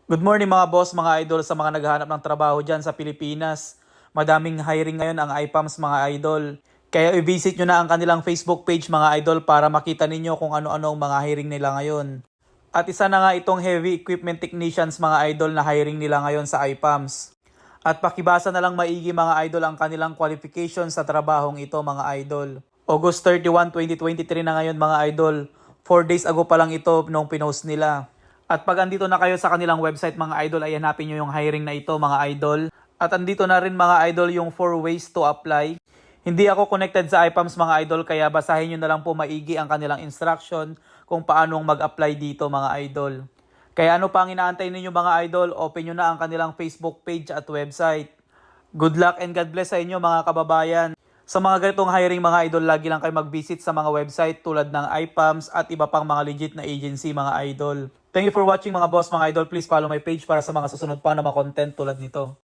Good morning mga boss, mga idol sa mga naghahanap ng trabaho dyan sa Pilipinas. Madaming hiring ngayon ang IPAMS mga idol. Kaya i-visit nyo na ang kanilang Facebook page mga idol para makita ninyo kung ano-ano ang mga hiring nila ngayon. At isa na nga itong heavy equipment technicians mga idol na hiring nila ngayon sa IPAMS. At pakibasa na lang maigi mga idol ang kanilang qualification sa trabahong ito mga idol. August 31, 2023 na ngayon mga idol. 4 days ago pa lang ito nung pinost nila. At pag andito na kayo sa kanilang website mga idol ay hanapin nyo yung hiring na ito mga idol. At andito na rin mga idol yung 4 ways to apply. Hindi ako connected sa IPAMS mga idol kaya basahin nyo na lang po maigi ang kanilang instruction kung paano mag-apply dito mga idol. Kaya ano pa ang inaantay ninyo mga idol, open nyo na ang kanilang Facebook page at website. Good luck and God bless sa inyo mga kababayan. Sa mga ganitong hiring mga idol, lagi lang kayo mag-visit sa mga website tulad ng IPAMS at iba pang mga legit na agency mga idol. Thank you for watching mga boss mga idol. Please follow my page para sa mga susunod pa na mga content tulad nito.